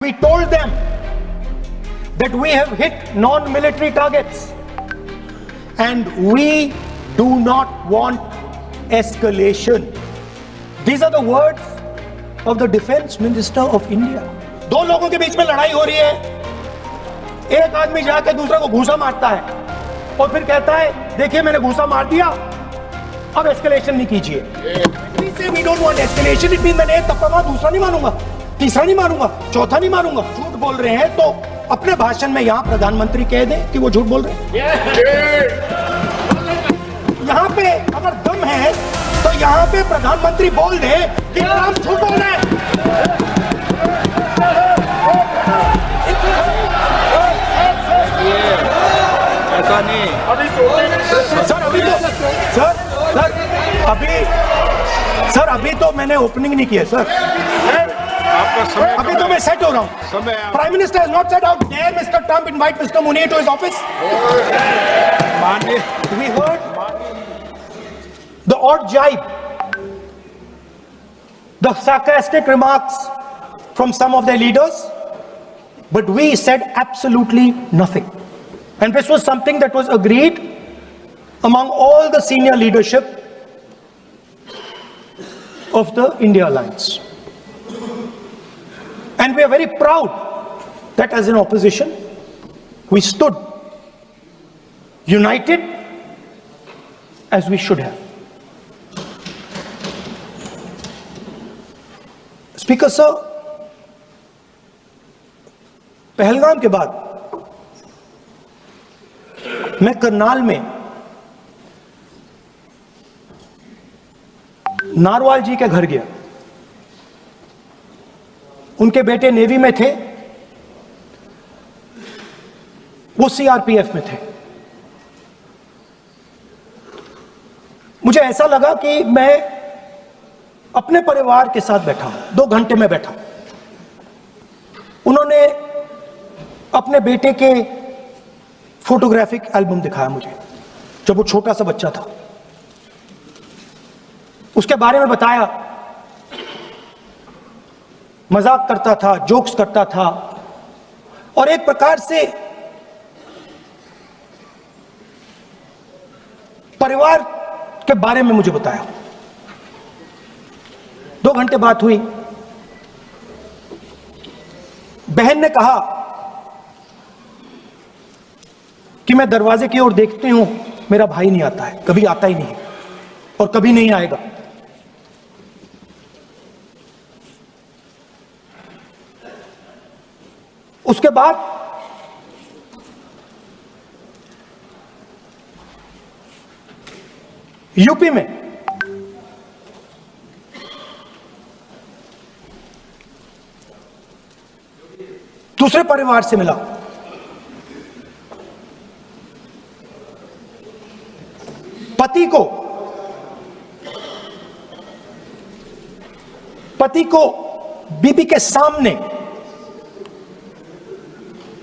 We told them that we have hit non-military targets and we do not want escalation. These are the words of the Defense Minister of India. दो लोगों के बीच में लड़ाई हो रही है, एक आदमी जाकर दूसरे को घूंसा मारता है और फिर कहता है देखिए मैंने घूंसा मार दिया, अब एस्केलेशन नहीं कीजिए. We say we don't want escalation, it means मैंने एक थप्पड़ मारा, दूसरा नहीं मारूंगा, तीसरा नहीं मारूंगा, चौथा नहीं मारूंगा. झूठ बोल रहे हैं तो अपने भाषण में यहां प्रधानमंत्री कह दें कि वो झूठ बोल रहे हैं. यहां पे अगर दम है तो यहां पे प्रधानमंत्री बोल दे कि ट्रंप झूठ बोल रहे हैं. ऐसा नहीं. अभी तो मैंने ओपनिंग नहीं किया सर. अभी तो मैं सेट हो रहा हूं. Prime minister has not said out there Mr. Trump invite Mr. Munir to his office. We heard the odd jibe, the sarcastic remarks from some of their leaders, but we said absolutely nothing. And this was something that was agreed among all the senior leadership of the India Alliance. And we are very proud that as an opposition, we stood united as we should have. Speaker sir, Pahalgam के बाद मैं करनाल में narwhal जी के घर गया. उनके बेटे navy में थे, वो सीआरपीएफ में थे. मुझे ऐसा लगा कि मैं अपने परिवार के साथ बैठा हूं. 2 घंटे में बैठा. उन्होंने अपने बेटे के फोटोग्राफिक एल्बम दिखाया मुझे जब वो छोटा सा बच्चा था. उसके बारे में बताया, मजाक करता था, जोक्स करता था और एक प्रकार से परिवार के बारे में मुझे बताया. 2 घंटे बात हुई. बहन ने कहा कि मैं दरवाजे की ओर देखती हूं, मेरा भाई नहीं आता है, कभी आता ही नहीं और कभी नहीं आएगा. उसके बाद यूपी में दूसरे परिवार से मिला. पति को बीबी के सामने,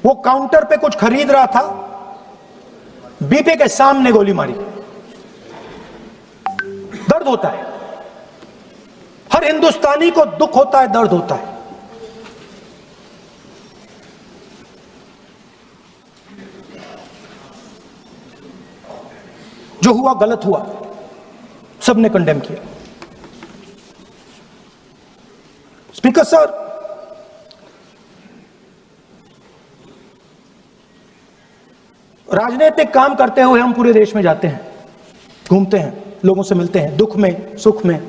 वो काउंटर पे कुछ खरीद रहा था, बीबी के सामने गोली मारी. दर्द होता है, हर हिंदुस्तानी को दुख होता है, दर्द होता है. जो हुआ गलत हुआ, सबने कंडेम किया. स्पीकर सर, राजनीतिक काम करते हुए हम पूरे देश में जाते हैं, घूमते हैं, लोगों से मिलते हैं, दुख में सुख में.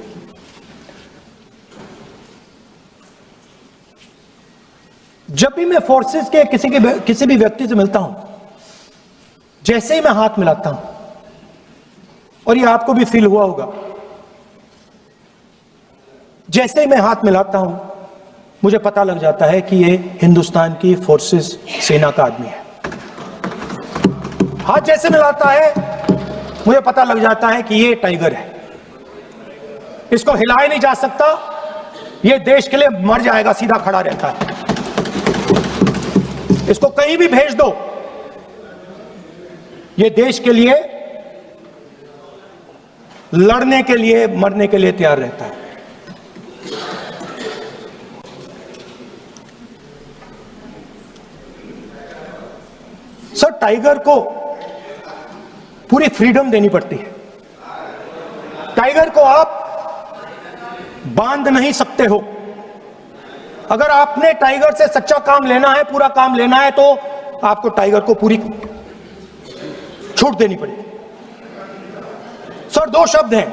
जब भी मैं फोर्सेस के किसी भी व्यक्ति से मिलता हूं, जैसे ही मैं हाथ मिलाता हूं, और ये आपको भी फील हुआ होगा, जैसे ही मैं हाथ मिलाता हूं मुझे पता लग जाता है कि ये हिंदुस्तान की फोर्सेस सेना का आदमी है. हाथ जैसे मिलाता है मुझे पता लग जाता है कि ये टाइगर है, इसको हिलाया नहीं जा सकता, ये देश के लिए मर जाएगा, सीधा खड़ा रहता है. इसको कहीं भी भेज दो, ये देश के लिए लड़ने के लिए, मरने के लिए तैयार रहता है. सर, टाइगर को पूरी फ्रीडम देनी पड़ती है। टाइगर को आप बांध नहीं सकते हो। अगर आपने टाइगर से सच्चा काम लेना है, पूरा काम लेना है, तो आपको टाइगर को पूरी छूट देनी पड़ेगी। सर, दो शब्द हैं,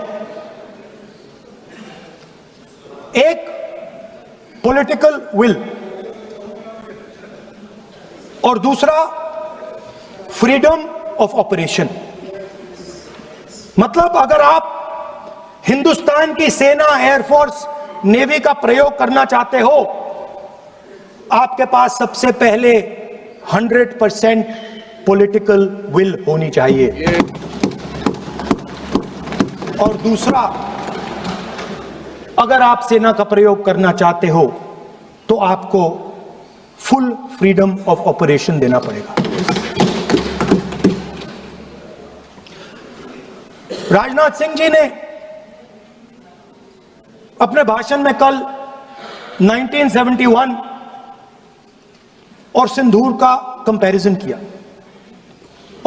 एक पॉलिटिकल विल और दूसरा फ्रीडम ऑफ ऑपरेशन। मतलब अगर आप हिंदुस्तान की सेना, एयरफोर्स, नेवी का प्रयोग करना चाहते हो, आपके पास सबसे पहले 100% पॉलिटिकल विल होनी चाहिए, और दूसरा, अगर आप सेना का प्रयोग करना चाहते हो तो आपको फुल फ्रीडम ऑफ ऑपरेशन देना पड़ेगा। राजनाथ सिंह जी ने अपने भाषण में कल 1971 और सिंदूर का कंपैरिजन किया,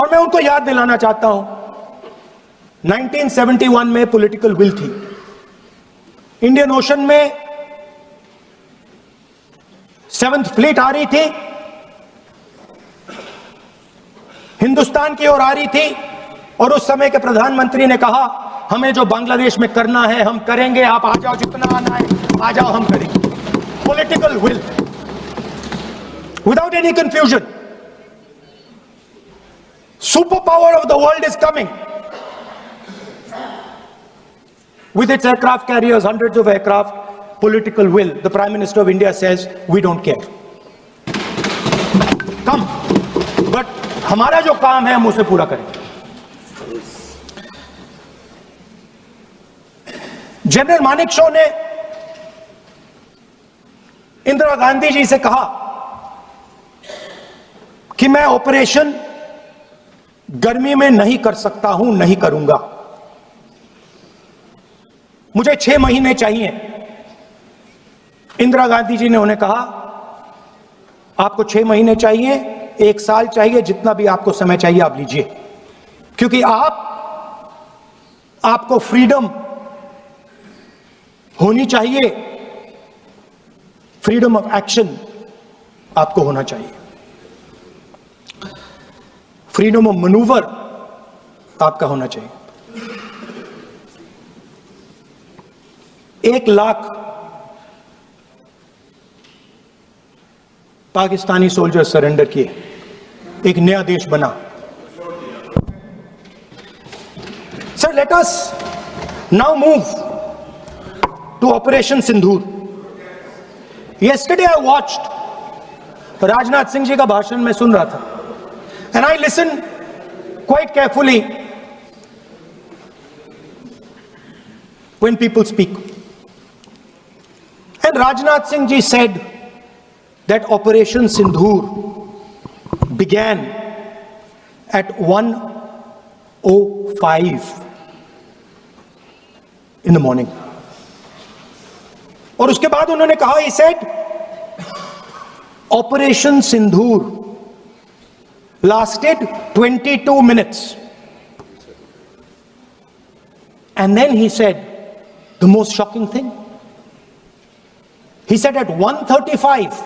और मैं उनको याद दिलाना चाहता हूं, 1971 में पॉलिटिकल विल थी। इंडियन ओशन में 7th फ्लीट आ रही थी, हिंदुस्तान की ओर आ रही थी, और उस समय के प्रधानमंत्री ने कहा, हमें जो बांग्लादेश में करना है हम करेंगे, आप आ जाओ, जितना आना है आ जाओ, हम करेंगे। Political will, without any confusion. Super power of the world is coming with its aircraft carriers, hundreds of aircraft. Political will. The Prime Minister of India says, we don't care. Come. But हमारा जो काम है हम उसे पूरा करेंगे। General Manekshaw ने इंदिरा गांधी जी से कहा कि मैं ऑपरेशन गर्मी में नहीं कर सकता हूं, नहीं करूंगा, मुझे 6 महीने चाहिए। इंदिरा गांधी जी ने उन्हें कहा, आपको 6 महीने चाहिए, 1 साल चाहिए, जितना भी आपको समय चाहिए आप लीजिए, क्योंकि आपको फ्रीडम होनी चाहिए, फ्रीडम ऑफ एक्शन आपको होना चाहिए, फ्रीडम ऑफ मैनूवर आपका होना चाहिए। 1 लाख पाकिस्तानी सोल्जर सरेंडर किए, एक नया देश बना। Sir, let us now move to operation Sindoor. Yesterday I watched, Rajnath Singh ji का भाषण में सुन रहा था, and I listen quite carefully when people speak. And Rajnath Singh ji said that Operation Sindoor began at 1:05 in the morning. और उसके बाद उन्होंने कहा, he said, Operation Sindoor lasted 22 minutes. And then he said the most shocking thing. He said at 1:35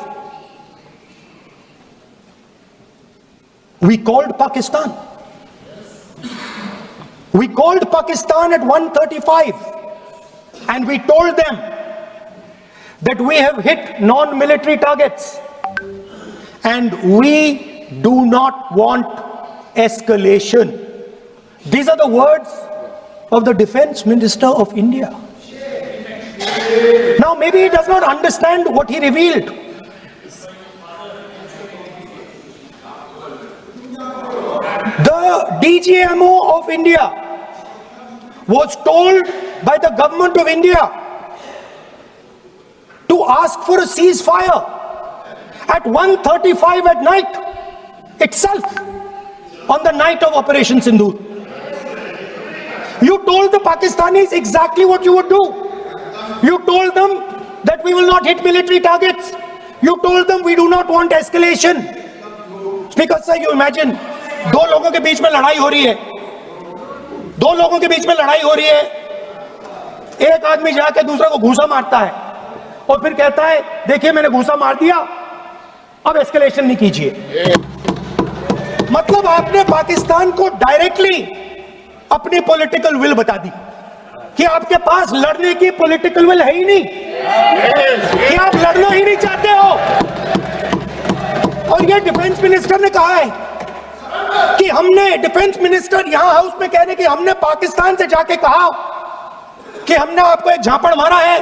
we called Pakistan. We called Pakistan at 1:35 and we told them that we have hit non-military targets and we do not want escalation. These are the words of the Defense Minister of India. Now maybe he does not understand what he revealed. The DGMO of India was told by the government of India to ask for a ceasefire at 1:35 at night itself, on the night of Operation Sindoor. You told the Pakistanis exactly what you would do. You told them that we will not hit military targets. You told them we do not want escalation. Because sir, you imagine, दो लोगों के बीच में लड़ाई हो रही है, दो लोगों के बीच में लड़ाई हो रही है, एक आदमी जाके दूसरे को घूंसा मारता है और फिर कहता है देखिए मैंने घूंसा मार दिया, अब एस्केलेशन नहीं कीजिए। मतलब आपने पाकिस्तान को डायरेक्टली अपनी पॉलिटिकल विल बता दी कि आपके पास लड़ने की पॉलिटिकल विल है ही नहीं, कि आप लड़ना ही नहीं चाहते हो। और ये डिफेंस मिनिस्टर ने कहा है कि हमने, डिफेंस मिनिस्टर यहां हाउस में कह रहे कि हमने पाकिस्तान से जाके कहा कि हमने आपको एक झापड़ मारा है,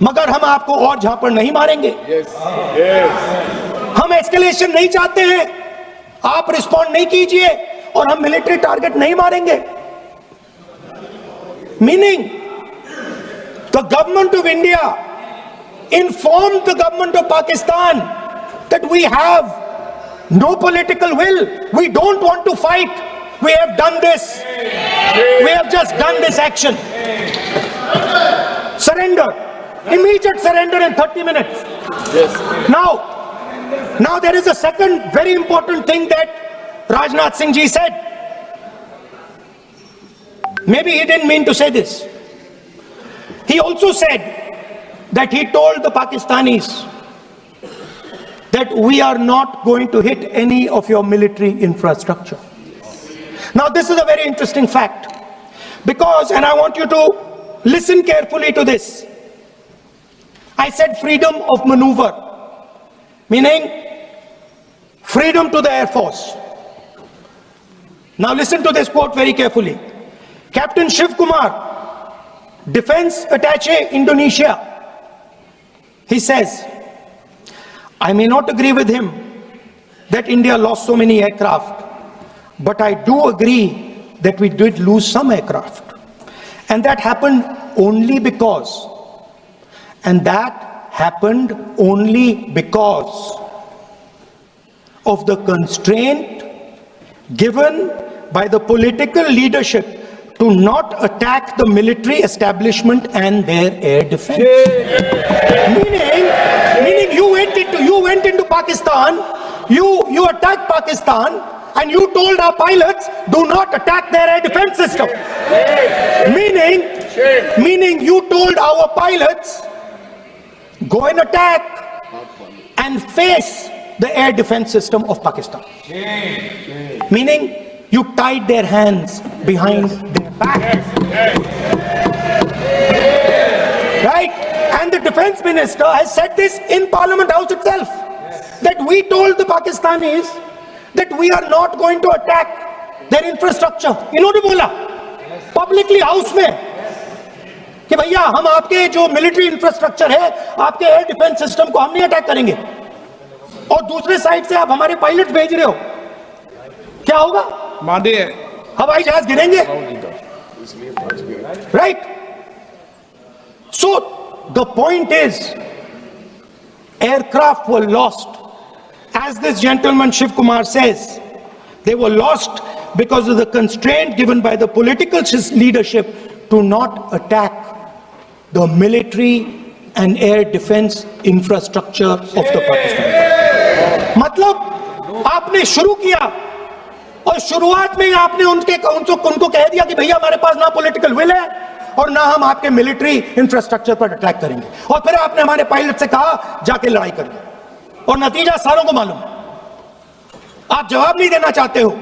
मगर हम आपको और झापड़ नहीं मारेंगे। हम एस्केलेशन नहीं चाहते हैं, आप रिस्पॉन्ड नहीं कीजिए और हम मिलिट्री टारगेट नहीं मारेंगे। Meaning the government of India informed the government of Pakistan that we have no political will, we don't want to fight, we have done this, we have just done this action. Surrender, immediate surrender in 30 minutes. Yes. Now there is a second very important thing that Rajnath Singh ji said. Maybe he didn't mean to say this. He also said that he told the Pakistanis that we are not going to hit any of your military infrastructure. Now this is a very interesting fact, because, and I want you to listen carefully to this, I said freedom of maneuver, meaning freedom to the Air Force. Now listen to this quote very carefully. Captain Shiv Kumar, Defense Attaché Indonesia, he says, I may not agree with him that India lost so many aircraft, but I do agree that we did lose some aircraft. And that happened only because, of the constraint given by the political leadership to not attack the military establishment and their air defense. Meaning you went into Pakistan, you attacked Pakistan, and you told our pilots, do not attack their air defense system. Meaning you told our pilots, go and attack and face the air defense system of Pakistan. Meaning you tied their hands behind their back. Right? And the defense minister has said this in Parliament House itself, that we told the Pakistanis that we are not going to attack their infrastructure. इन्होंने बोला publicly house में कि भैया हम आपके जो military infrastructure है, आपके एयर डिफेंस सिस्टम को हम नहीं अटैक करेंगे, और दूसरे साइड से आप हमारे पायलट भेज रहे हो, क्या होगा? मादे हवाई जहाज गिरेंगे, right? So the point is, aircraft were lost, as this gentleman Shiv Kumar says, they were lost because of the constraint given by the political leadership to not attack the military and air defense infrastructure of the Pakistan. मतलब आपने शुरू किया और शुरुआत में ही आपने उनको कह दिया कि भैया हमारे पास ना पॉलिटिकल विल है और ना हम आपके मिलिट्री इंफ्रास्ट्रक्चर पर अटैक करेंगे, और फिर आपने हमारे पायलट से कहा जाके लड़ाई करिए, और नतीजा सारों को मालूम है। आप जवाब नहीं देना चाहते हो,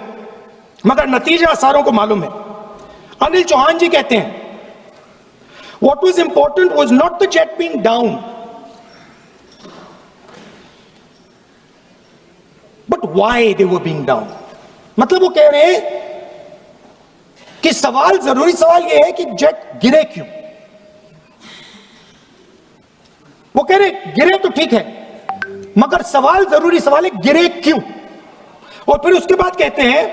मगर नतीजा सारों को मालूम है। अनिल चौहान जी कहते हैं, what was important was not the jet being down, but why they were being down. मतलब वो कह रहे हैं कि जरूरी सवाल ये है कि जेट गिरे क्यों। वो कह रहे गिरे तो ठीक है, मगर जरूरी सवाल है गिरे क्यों। और फिर उसके बाद कहते हैं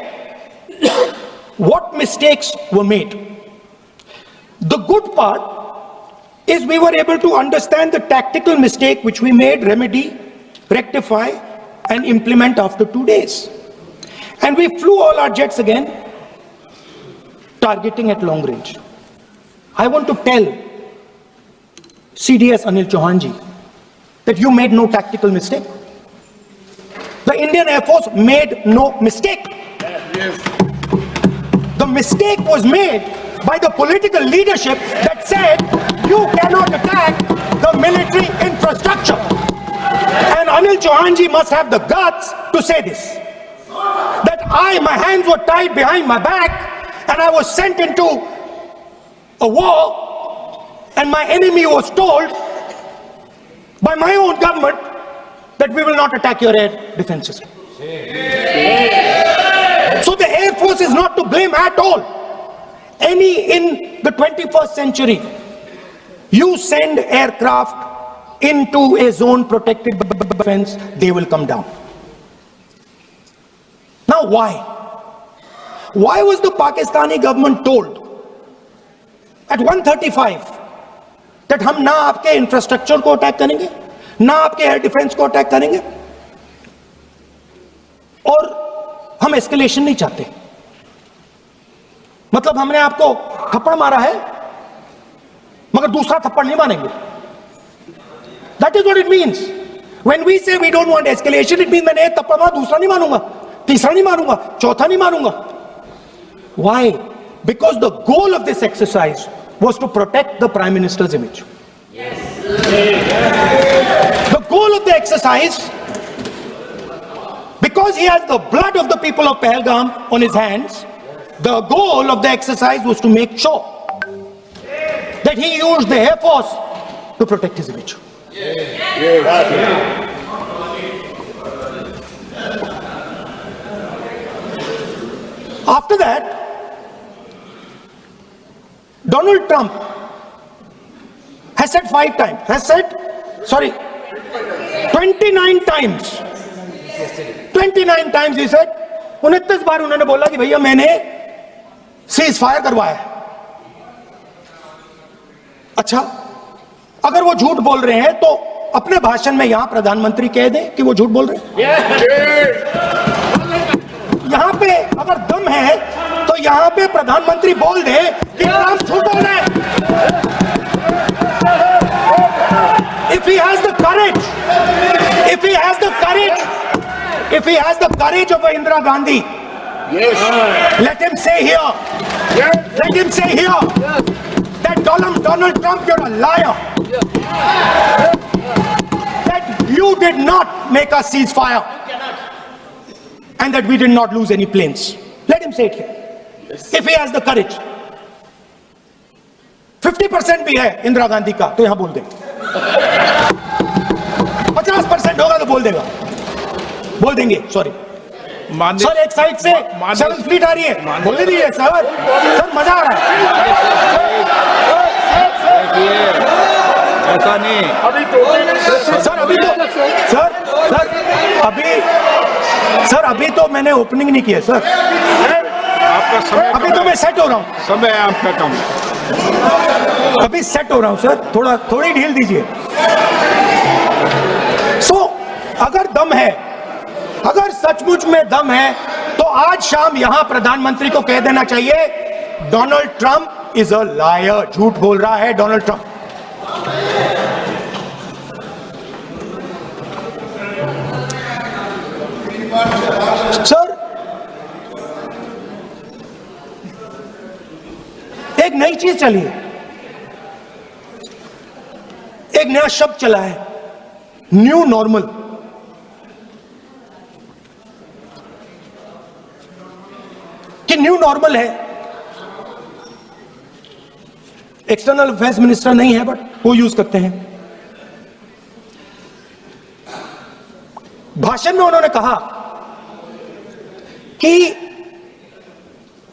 what mistakes were made. The good part is we were able to understand the tactical mistake which we made, remedy, rectify and implement after 2 days. And we flew all our jets again, targeting at long range. I want to tell CDS Anil Chauhan ji that you made no tactical mistake. The Indian Air Force made no mistake. The mistake was made by the political leadership that said you cannot attack the military infrastructure. And Anil Chauhan ji must have the guts to say this. That my hands were tied behind my back and I was sent into a war and my enemy was told by my own government that we will not attack your air defense system. So the Air Force is not to blame at all. In the 21st century, you send aircraft into a zone protected by defense, they will come down. Now why? Why was the Pakistani government told at 1:35 that हम ना आपके infrastructure को attack करेंगे, ना आपके air defence को attack करेंगे, और हम एस्केलेशन नहीं चाहते? मतलब हमने आपको थप्पड़ मारा है मगर दूसरा थप्पड़ नहीं मारेंगे. That is what it means. When we say we don't want escalation, it means मैंने एक थप्पड़ मारा, दूसरा नहीं मारूंगा, तीसरा नहीं मारूंगा, चौथा नहीं मारूंगा. Why? Because the goal of this exercise was to protect the Prime Minister's image. Yes. The goal of the exercise, because he has the blood of the people of Pahalgam on his hands, the goal of the exercise was to make sure that he used the Air Force to protect his image. After that, Donald Trump has said 29 times. 29 times he said, 29 बार उन्होंने बोला कि भैया मैंने cease fire करवाया है. अच्छा, अगर वो झूठ बोल रहे हैं तो अपने भाषण में यहां प्रधानमंत्री कह दें कि वो झूठ बोल रहे हैं. यहां पे अगर दम है तो यहां पे प्रधानमंत्री बोल दे कि ट्रंप झूठ बोल रहे हैं. If he has the courage, if he has the courage of Indira Gandhi, let him say here, that Donald Trump, you're a liar. That you did not make us ceasefire. And that we did not lose any planes. Let him say it here. If he has the courage. 50% भी है इंदिरा गांधी का तो यहां बोल दे. 50% होगा तो बोल देगा, बोल देंगे. सॉरी सर, एक साइड से सेवन फ्लीट आ रही है, बोल दीजिए सर. सर मजा आ रहा है. ऐसा नहीं सर. अभी तो मैंने ओपनिंग नहीं किया सर. आपका समय, अभी तो मैं सेट हो रहा हूँ. समय आपका कम, अभी सेट हो रहा हूं सर. थोड़ी ढील दीजिए. अगर दम है, अगर सचमुच में दम है तो आज शाम यहां प्रधानमंत्री को कह देना चाहिए Donald Trump is a liar. झूठ बोल रहा है डोनाल्ड ट्रंप. सर, एक नई चीज चली है, एक नया शब्द चला है, न्यू नॉर्मल. कि न्यू नॉर्मल है. एक्सटर्नल अफेयर्स मिनिस्टर नहीं है बट वो यूज करते हैं. भाषण में उन्होंने कहा कि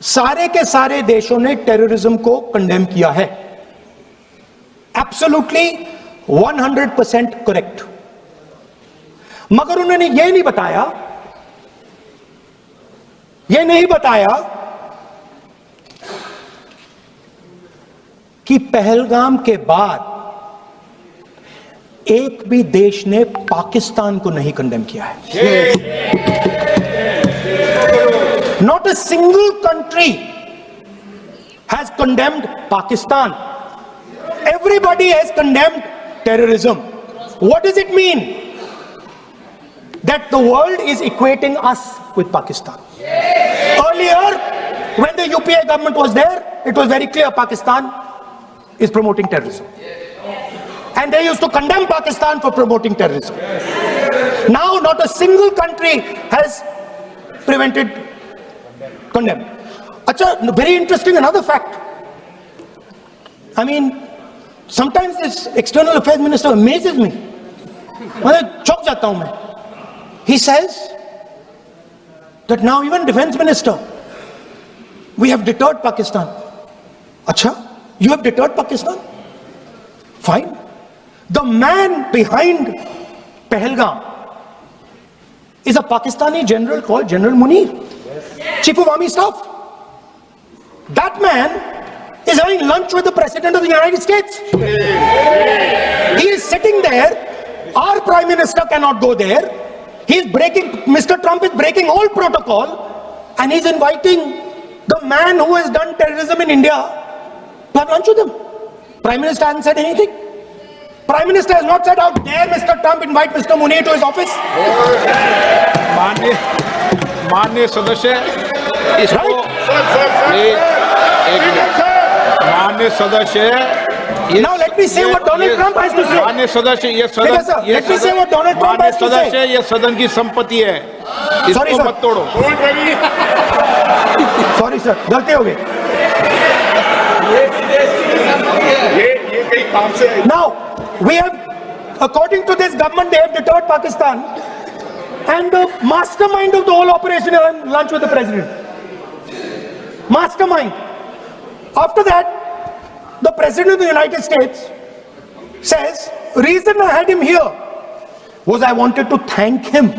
सारे के सारे देशों ने टेररिज्म को कंडेम किया है. Absolutely 100% correct. मगर उन्होंने यह नहीं बताया कि पहलगाम के बाद एक भी देश ने पाकिस्तान को नहीं कंडेम किया है. Not a single country has condemned Pakistan. Everybody has condemned terrorism. What does it mean? that the world is equating us with Pakistan. Earlier, when the UPA government was there, it was very clear Pakistan is promoting terrorism. And they used to condemn Pakistan for promoting terrorism. Now, not a single country has condemned. Acha, very interesting, another fact. I mean, sometimes this external affairs minister amazes me. He says that now even defense minister, we have deterred Pakistan. Acha, you have deterred Pakistan? Fine. The man behind Pahalgam is a Pakistani general called General Munir, Chief of Army Staff. That man is having lunch with the President of the United States. He is sitting there. Our Prime Minister cannot go there. Mr. Trump is breaking all protocol, and he's inviting the man who has done terrorism in India to have lunch with him. Prime Minister hasn't said anything. Prime Minister has not said, how dare Mr. Trump invite Mr. Munir to his office? माननीय सदस्य इसको माननीय सदस्य Now let me say what Donald Trump has to say. माननीय सदस्य ये Let me say what Donald Trump has to say. सदस्य ये सदन की संपत्ति है, इसको मत तोड़ो. Sorry sir, गलती हो गई. Now we have, according to this government, they have deterred Pakistan, and the mastermind of the whole operation is lunch with the president. Mastermind. After that, the President of the United States says, reason I had him here was I wanted to thank him.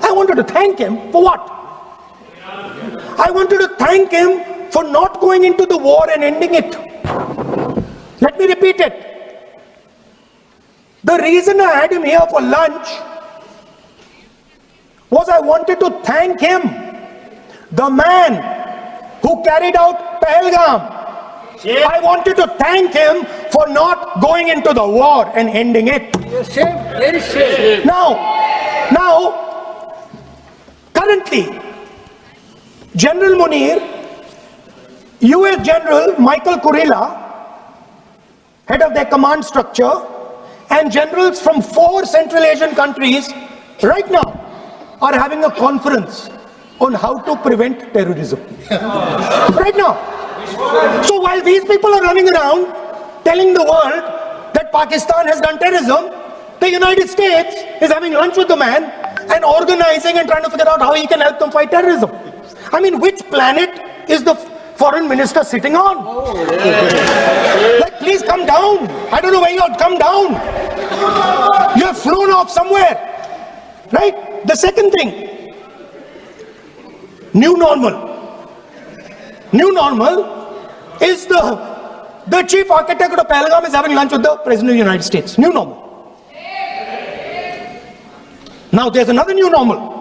I wanted to thank him for what? I wanted to thank him for not going into the war and ending it. Let me repeat it. The reason I had him here for lunch was I wanted to thank him, the man who carried out Pahalgam. I wanted to thank him for not going into the war and ending it. Very shame. Now, currently, General Munir, US General Michael Kurilla, head of their command structure, and generals from 4 Central Asian countries right now are having a conference on how to prevent terrorism. Right now. So while these people are running around telling the world that Pakistan has done terrorism, the United States is having lunch with the man and organizing and trying to figure out how he can help them fight terrorism. I mean, which planet is the foreign minister sitting on? Like, please come down. I don't know where you're, come down. You have flown off somewhere, right? The second thing, new normal. New normal is the chief architect of Pahalgam is having lunch with the President of the United States. New normal. Now there's another new normal.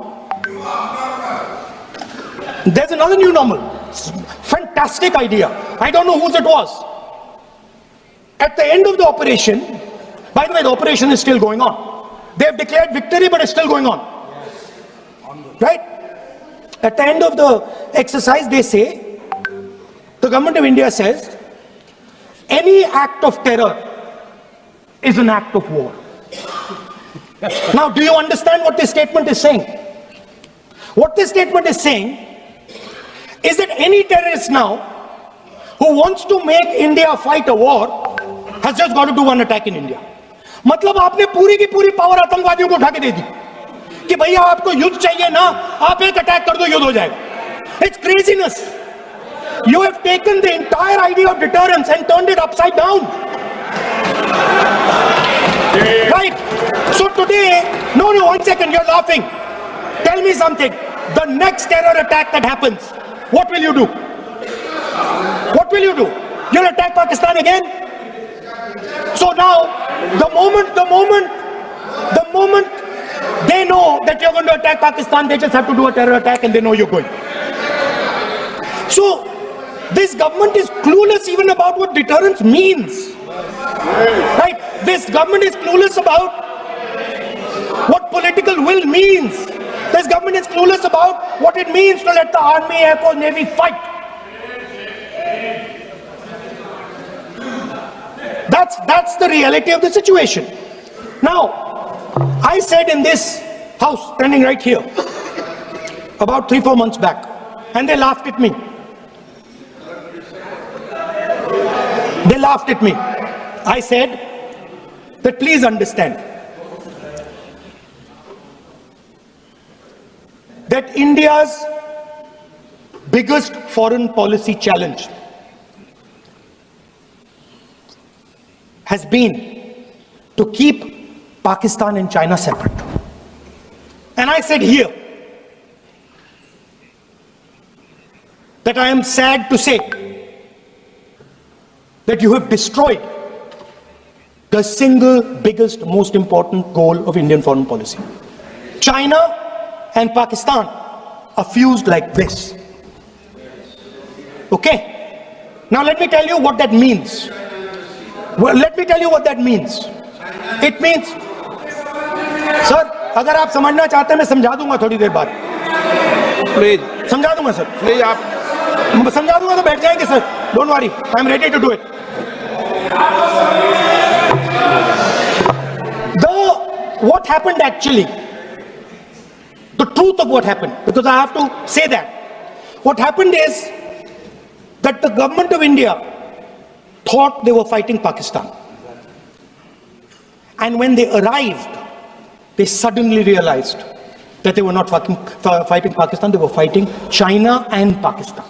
There's another new normal. Fantastic idea. I don't know whose it was. At the end of the operation, by the way, the operation is still going on. They have declared victory, but it's still going on. Right? At the end of the exercise, they say, the government of India says, any act of terror is an act of war. Now, do you understand what this statement is saying? What this statement is saying is that any terrorist now who wants to make India fight a war has just got to do one attack in India. मतलब आपने पूरी की पूरी power आतंकवादियों को उठा के दे दी कि भैया आपको युद्ध चाहिए ना, आप एक अटैक कर दो, युद्ध हो जाएगा. It's craziness. You have taken the entire idea of deterrence and turned it upside down. Right? So today, no, 1 second, you're laughing. Tell me something. The next terror attack that happens, what will you do? What will you do? You'll attack Pakistan again? So now, the moment they know that you're going to attack Pakistan, they just have to do a terror attack and they know you're going. So, this government is clueless even about what deterrence means. Right? This government is clueless about what political will means. This government is clueless about what it means to let the Army, Air Force, Navy fight. That's the reality of the situation. Now, I said in this house, standing right here, about 3-4 months back, and they laughed at me. They laughed at me. I said that please understand that India's biggest foreign policy challenge has been to keep Pakistan and China separate. And I said here that I am sad to say that you have destroyed the single biggest, most important goal of Indian foreign policy. China and Pakistan are fused like this. Okay? Now let me tell you what that means. Well, let me tell you what that means. It means, sir, अगर आप समझना चाहते हैं मैं समझा दूंगा थोड़ी देर बाद. प्लीज समझा दूंगा सर. प्लीज आप समझा दूंगा तो बैठ जाएंगे sir. Don't worry, I am ready to do it. What happened actually, the truth of what happened, because I have to say that. What happened is that the government of India thought they were fighting Pakistan. And when they arrived, they suddenly realized that they were not fighting Pakistan, they were fighting China and Pakistan.